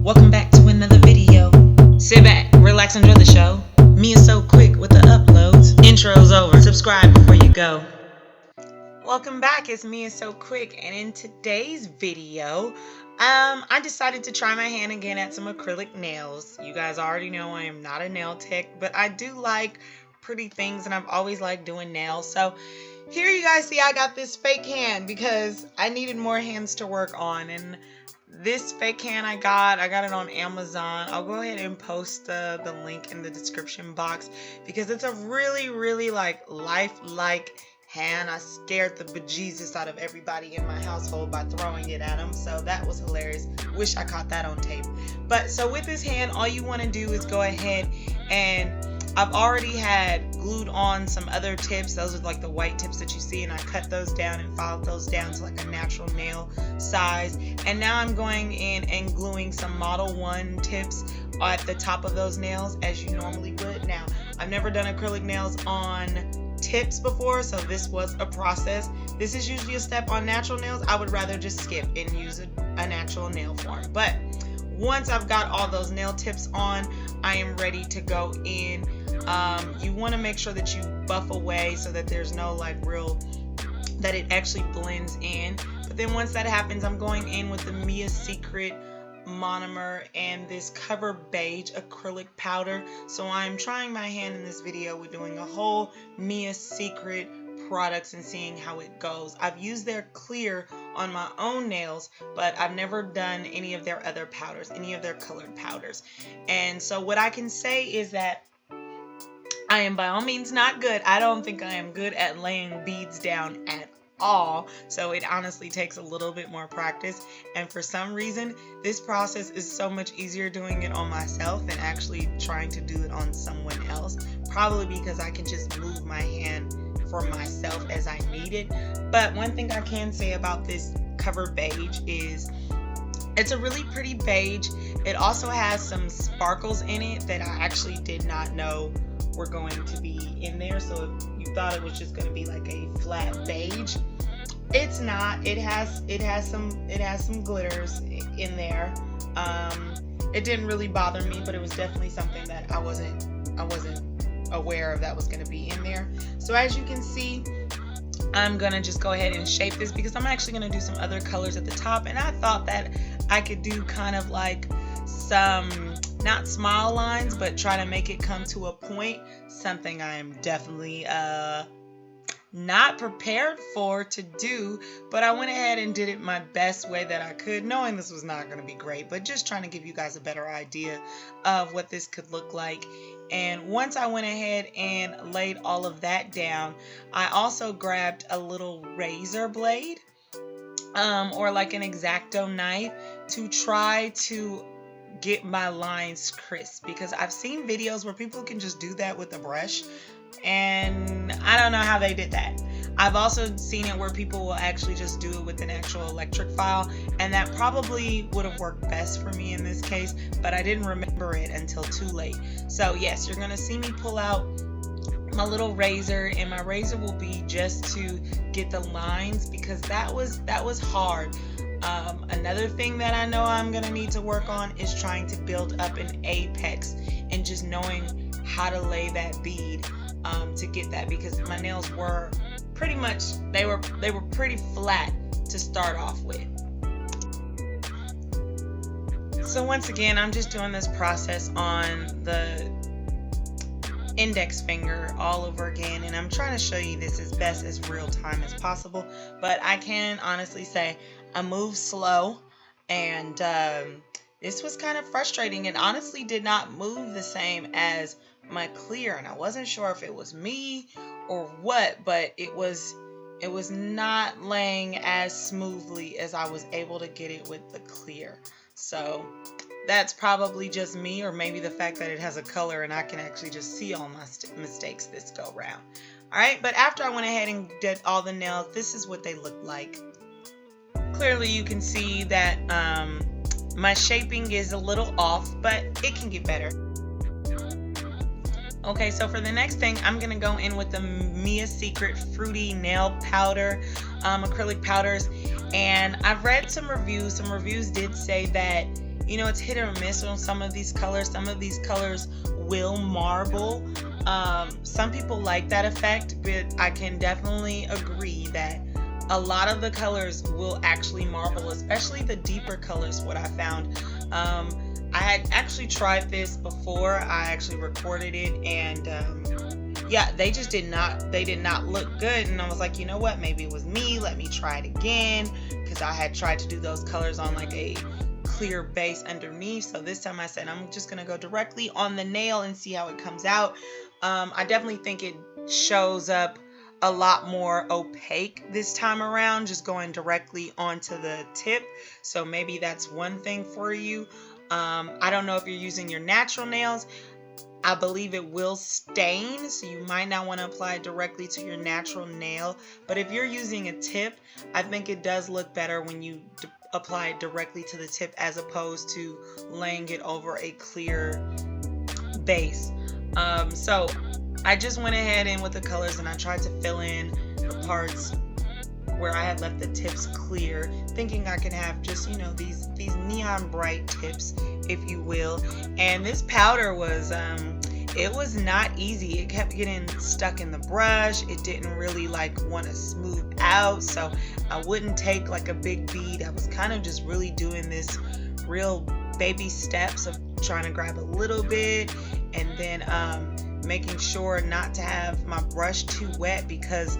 Welcome back to another video. Sit back, relax, enjoy the show. MeiaSoQuick with the uploads. Intro's over. Subscribe before you go. Welcome back, it's MeiaSoQuick, and in today's video, I decided to try my hand again at some acrylic nails. You guys already know I am not a nail tech, but I do like pretty things, and I've always liked doing nails. So here you guys see I got this fake hand because I needed more hands to work on, and this fake hand I got it on Amazon. I'll go ahead and post the link in the description box because it's a really lifelike hand. I scared the bejesus out of everybody in my household by throwing it at them, so that was hilarious. Wish I caught that on tape. But so with this hand, all you want to do is go ahead, and I've already had glued on some other tips. Those are like the white tips that you see, and I cut those down and filed those down to like a natural nail size. And now I'm going in and gluing some Model 1 tips at the top of those nails as you normally would. Now, I've never done acrylic nails on tips before, so this was a process. This is usually a step on natural nails. I would rather just skip and use a natural nail form. But once I've got all those nail tips on, I am ready to go in. You want to make sure that you buff away so that there's no that it actually blends in. But then once that happens, I'm going in with the MeiaSecret monomer and this Cover Beige acrylic powder. So I'm trying my hand in this video with doing a whole MeiaSecret products and seeing how it goes. I've used their clear on my own nails, but I've never done any of their other powders, any of their colored powders. And so what I can say is that I am by all means not good. I don't think I am good at laying beads down at all. So it honestly takes a little bit more practice. And for some reason, this process is so much easier doing it on myself than actually trying to do it on someone else. Probably because I can just move my hand for myself as I need it. But one thing I can say about this Cover Beige is it's a really pretty beige. It also has some sparkles in it that I actually did not know were going to be in there. So if you thought it was just going to be like a flat beige, it's not. It has some glitters in there. It didn't really bother me, but it was definitely something that I wasn't aware of that was going to be in there. So as you can see, I'm gonna just go ahead and shape this because I'm actually gonna do some other colors at the top, and I thought that I could do kind of like some, not smile lines, but try to make it come to a point, something I am definitely not prepared for to do, but I went ahead and did it my best way that I could, knowing this was not going to be great, but just trying to give you guys a better idea of what this could look like. And once I went ahead and laid all of that down, I also grabbed a little razor blade or like an X-Acto knife to try to get my lines crisp, because I've seen videos where people can just do that with a brush, and I don't know how they did that. I've also seen it where people will actually just do it with an actual electric file, and that probably would have worked best for me in this case, but I didn't remember it until too late. So yes, you're gonna see me pull out my little razor, and my razor will be just to get the lines, because that was hard. Another thing that I know I'm gonna need to work on is trying to build up an apex and just knowing how to lay that bead to get that, because my nails were pretty much, they were pretty flat to start off with. So once again, I'm just doing this process on the index finger all over again, and I'm trying to show you this as best as real time as possible, but I can honestly say I move slow, and this was kind of frustrating. It honestly did not move the same as my clear, and I wasn't sure if it was me or what, but it was not laying as smoothly as I was able to get it with the clear. So that's probably just me, or maybe the fact that it has a color and I can actually just see all my mistakes this go round. Alright, but after I went ahead and did all the nails, this is what they look like. Clearly you can see that my shaping is a little off, but it can get better. Okay, so for the next thing, I'm going to go in with the MeiaSecret Fruity Nail Powder, acrylic powders. And I've read some reviews. Some reviews did say that you know, it's hit or miss on some of these colors. Some of these colors will marble. Some people like that effect, but I can definitely agree that a lot of the colors will actually marble, especially the deeper colors, what I found. I had actually tried this before. I actually recorded it, and yeah, they did not look good. And I was like, you know what, maybe it was me, let me try it again, because I had tried to do those colors on like a clear base underneath. So this time I said I'm just gonna go directly on the nail and see how it comes out. I definitely think it shows up a lot more opaque this time around, just going directly onto the tip. So maybe that's one thing for you. I don't know if you're using your natural nails. I believe it will stain, so you might not want to apply it directly to your natural nail. But if you're using a tip, I think it does look better when you apply it directly to the tip as opposed to laying it over a clear base. So I just went ahead and with the colors, and I tried to fill in the parts where I had left the tips clear, thinking I could have just, you know, these neon bright tips, if you will. And this powder was it was not easy. It kept getting stuck in the brush. It didn't really like want to smooth out, so I wouldn't take like a big bead. I was kind of just really doing this real baby steps of trying to grab a little bit, and then making sure not to have my brush too wet, because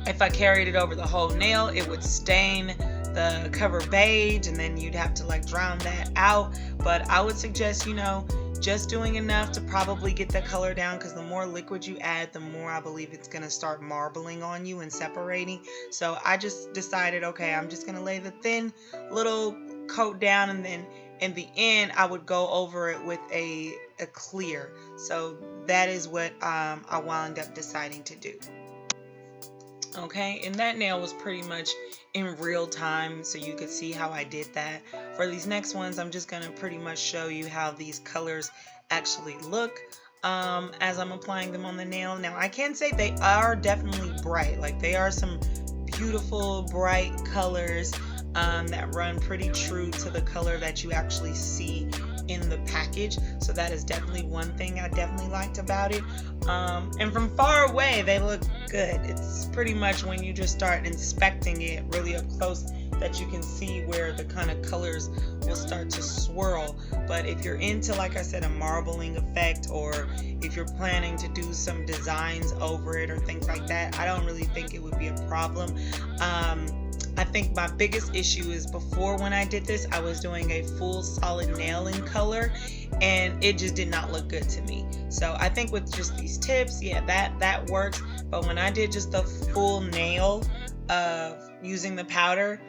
if I carried it over the whole nail, it would stain the cover beige, and then you'd have to like drown that out. But I would suggest, you know, just doing enough to probably get the color down, because the more liquid you add, the more I believe it's going to start marbling on you and separating. So I just decided, okay, I'm just going to lay the thin little coat down, and then in the end I would go over it with a clear. So that is what I wound up deciding to do. Okay, and that nail was pretty much in real time, so you could see how I did that. For these next ones, I'm just going to pretty much show you how these colors actually look as I'm applying them on the nail. Now, I can say they are definitely bright. Like, they are some beautiful, bright colors that run pretty true to the color that you actually see in the package. So that is definitely one thing I definitely liked about it. And from far away, they look good. It's pretty much when you just start inspecting it really up close that you can see where the kind of colors will start to swirl. But if you're into, like I said, a marbling effect, or if you're planning to do some designs over it or things like that, I don't really think it would be a problem. I think my biggest issue is before, when I did this, I was doing a full solid nail in color, and it just did not look good to me. So I think with just these tips, yeah, that works. But when I did just the full nail using the powder,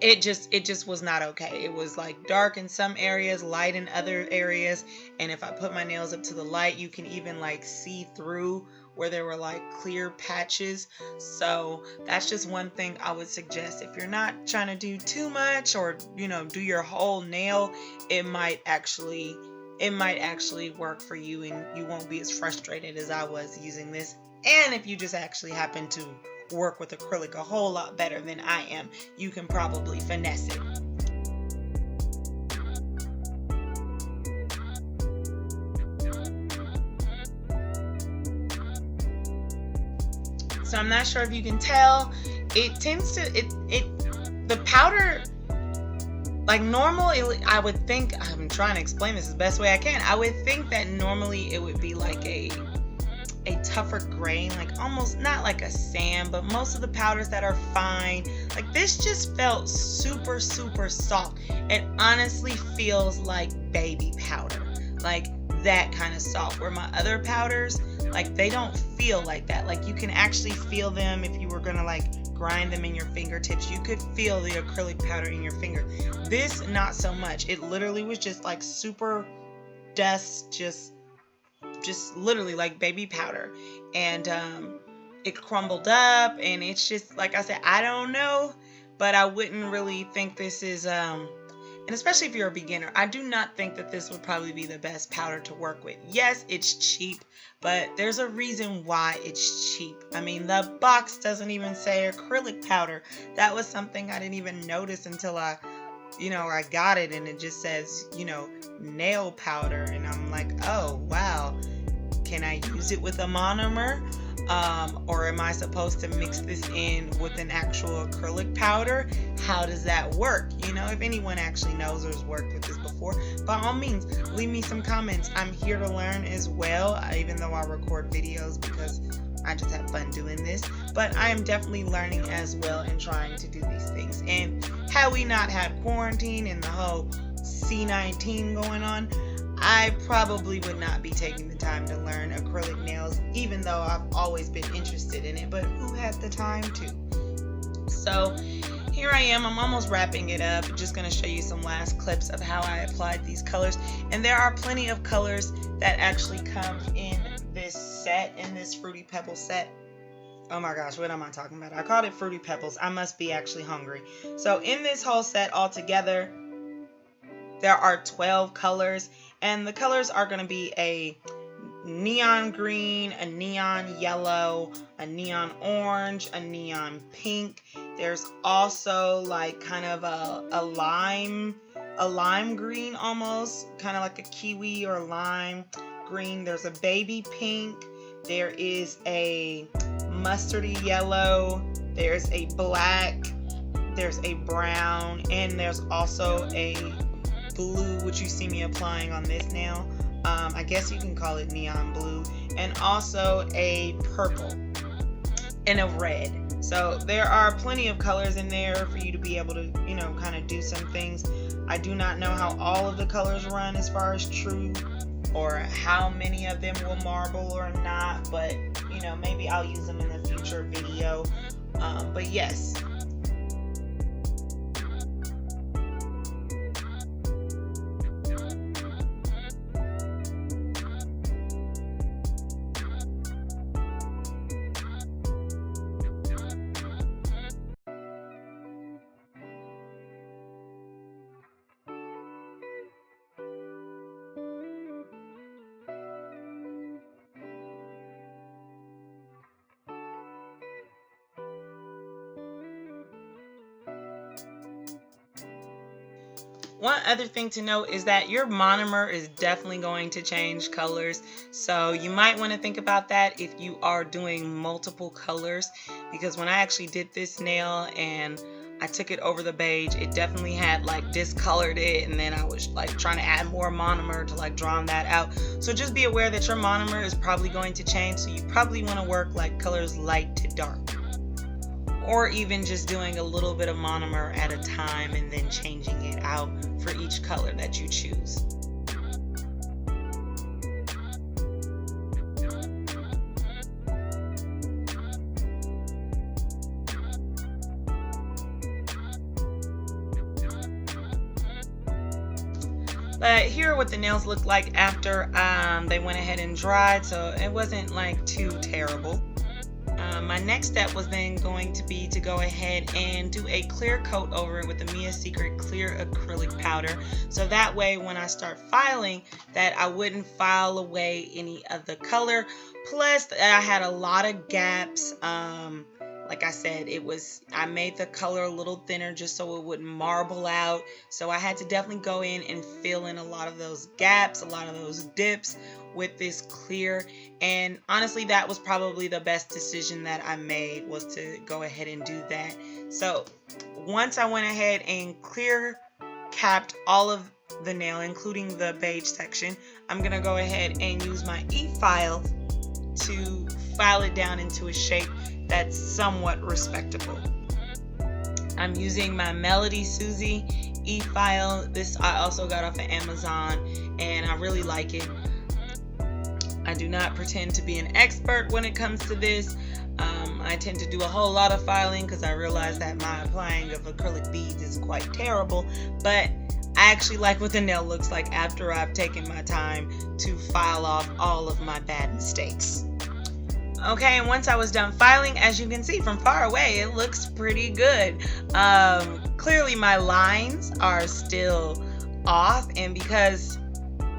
it just was not okay. It was like dark in some areas, light in other areas, and if I put my nails up to the light, you can even like see through where there were like clear patches. So that's just one thing I would suggest. If you're not trying to do too much, or, you know, do your whole nail, it might actually work for you, and you won't be as frustrated as I was using this. And if you just actually happen to work with acrylic a whole lot better than I am, you can probably finesse it. So I'm not sure if you can tell, it tends to the powder, like normal, I would think, I'm trying to explain this the best way I can. I would think that normally it would be like a tougher grain, like almost not like a sand, but most of the powders that are fine, like this just felt super soft. It honestly feels like baby powder, like that kind of soft, where my other powders, like they don't feel like that. Like you can actually feel them if you were gonna like grind them in your fingertips. You could feel the acrylic powder in your finger. This, not so much. It literally was just like super dust, just literally like baby powder. And it crumbled up, and it's just, like I said, I don't know, but I wouldn't really think this is and especially if you're a beginner, I do not think that this would probably be the best powder to work with. Yes, it's cheap, but there's a reason why it's cheap. I mean, the box doesn't even say acrylic powder. That was something I didn't even notice until I I got it and it just says, nail powder. And I'm like, oh, wow. Can I use it with a monomer? Or am I supposed to mix this in with an actual acrylic powder? How does that work? If anyone actually knows or has worked with this before, by all means, leave me some comments. I'm here to learn as well, even though I record videos because I just have fun doing this. But I am definitely learning as well and trying to do these things. And had we not had quarantine and the whole C-19 going on, I probably would not be taking the time to learn acrylic nails, even though I've always been interested in it, but who has the time to? So here I am, I'm almost wrapping it up. Just going to show you some last clips of how I applied these colors. And there are plenty of colors that actually come in this set, in this Fruity Pebbles set. Oh my gosh, what am I talking about? I called it Fruity Pebbles. I must be actually hungry. So in this whole set altogether, there are 12 colors, and the colors are going to be a neon green, a neon yellow, a neon orange, a neon pink. There's also like kind of a lime green, almost kind of like a kiwi or lime green. There's a baby pink. There is a mustardy yellow. There's a black. There's a brown, and there's also a blue, which you see me applying on this nail. I guess you can call it neon blue, and also a purple and a red. So there are plenty of colors in there for you to be able to, kind of do some things. I do not know how all of the colors run as far as true, or how many of them will marble or not, but maybe I'll use them in a future video. But yes. One other thing to note is that your monomer is definitely going to change colors. So you might want to think about that if you are doing multiple colors, because when I actually did this nail and I took it over the beige, it definitely had like discolored it, and then I was like trying to add more monomer to like draw that out. So just be aware that your monomer is probably going to change, so you probably want to work like colors light to dark, or even just doing a little bit of monomer at a time and then changing it out for each color that you choose. But here are what the nails look like after they went ahead and dried, so it wasn't like too terrible. My next step was then going to be to go ahead and do a clear coat over it with the MeiaSoQuick clear acrylic powder, so that way when I start filing that I wouldn't file away any of the color. Plus I had a lot of gaps. Like I said, I made the color a little thinner just so it wouldn't marble out. So I had to definitely go in and fill in a lot of those gaps, a lot of those dips with this clear. And honestly, that was probably the best decision that I made, was to go ahead and do that. So once I went ahead and clear capped all of the nail, including the beige section, I'm going to go ahead and use my e-file to file it down into a shape that's somewhat respectable. I'm using my Melody Susie e-file. This I also got off of Amazon, and I really like it. I do not pretend to be an expert when it comes to this. I tend to do a whole lot of filing because I realize that my applying of acrylic beads is quite terrible, but I actually like what the nail looks like after I've taken my time to file off all of my bad mistakes. Okay, and once I was done filing, as you can see from far away, it looks pretty good. Clearly my lines are still off, and because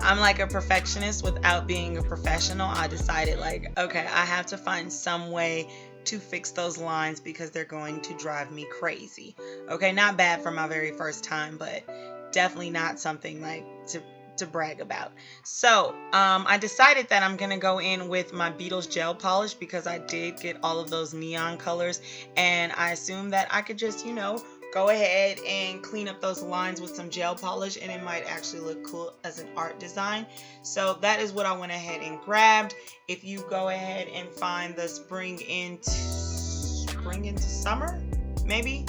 I'm like a perfectionist without being a professional, I decided like, okay, I have to find some way to fix those lines because they're going to drive me crazy. Okay, not bad for my very first time, but definitely not something like to brag about. So I decided that I'm gonna go in with my Beetles gel polish because I did get all of those neon colors, and I assumed that I could just, you know, go ahead and clean up those lines with some gel polish, and it might actually look cool as an art design. So that is what I went ahead and grabbed. If you go ahead and find the spring into summer, maybe,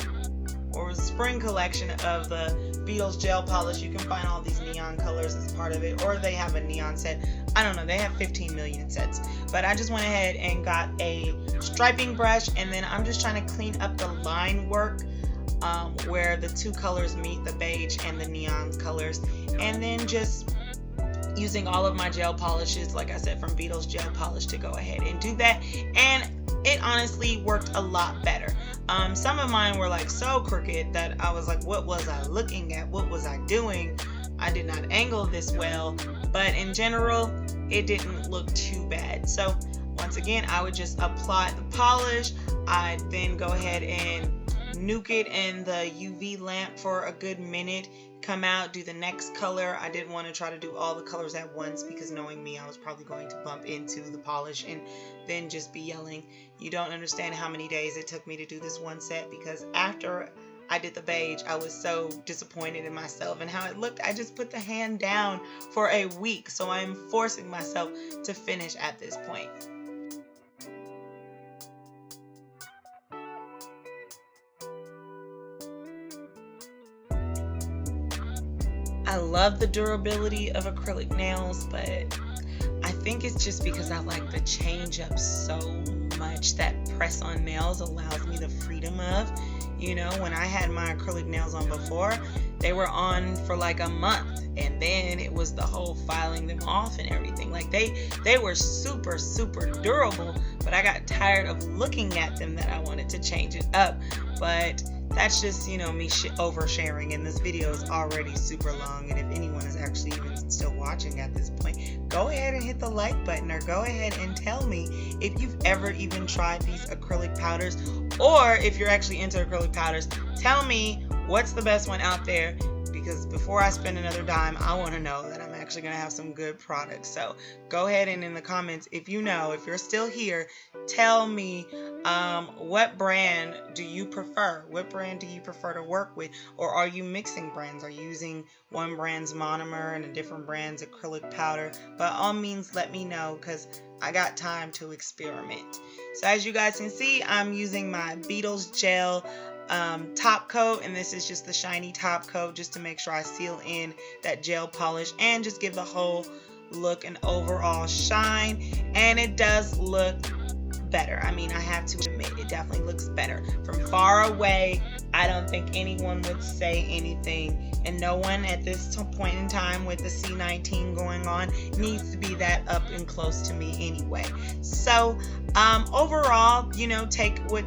or spring collection of the Beetles gel polish, you can find all these neon colors as part of it, or they have a neon set. I don't know, they have 15 million sets. But I just went ahead and got a striping brush, and then I'm just trying to clean up the line work where the two colors meet, the beige and the neon colors, and then just using all of my gel polishes, like I said, from Beetles gel polish, to go ahead and do that. And it honestly worked a lot better. Some of mine were like so crooked that I was like, what was I looking at? What was I doing? I did not angle this well, but in general, it didn't look too bad. So once again, I would just apply the polish. I'd then go ahead and nuke it in the UV lamp for a good minute, come out, do the next color. I didn't want to try to do all the colors at once because knowing me, I was probably going to bump into the polish and then just be yelling. You don't understand how many days it took me to do this one set, because after I did the beige, I was so disappointed in myself and how it looked. I just put the hand down for a week, so I'm forcing myself to finish at this point. I love the durability of acrylic nails, but I think it's just because I like the change up so much that press-on nails allows me the freedom of. You know, when I had my acrylic nails on before, they were on for like a month, and then it was the whole filing them off and everything. Like they were super, super durable, but I got tired of looking at them that I wanted to change it up. But that's just, you know, me oversharing, and this video is already super long, and if anyone is actually even still watching at this point, go ahead and hit the like button, or go ahead and tell me if you've ever even tried these acrylic powders, or if you're actually into acrylic powders, tell me what's the best one out there, because before I spend another dime, I want to know that I'm actually going to have some good products. So go ahead and in the comments, if you know, if you're still here, tell me what brand do you prefer? What brand do you prefer to work with? Or are you mixing brands? Are you using one brand's monomer and a different brand's acrylic powder? By all means, let me know, because I got time to experiment. So as you guys can see, I'm using my Beetles gel top coat, and this is just the shiny top coat, just to make sure I seal in that gel polish and just give the whole look an overall shine. And it does look better. I mean, I have to admit, it definitely looks better. From far away, I don't think anyone would say anything, and no one at this point in time with the C19 going on needs to be that up and close to me anyway. So overall, you know, take what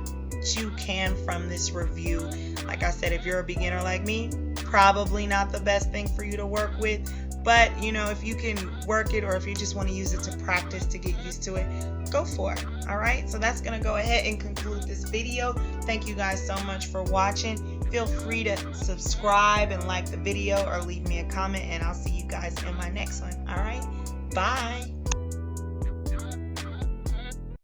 you can from this review. Like I said, if you're a beginner like me, probably not the best thing for you to work with, but you know, if you can work it, or if you just want to use it to practice to get used to it, go for it. All right, so that's gonna go ahead and conclude this video. Thank you guys so much for watching. Feel free to subscribe and like the video, or leave me a comment, and I'll see you guys in my next one. All right, bye.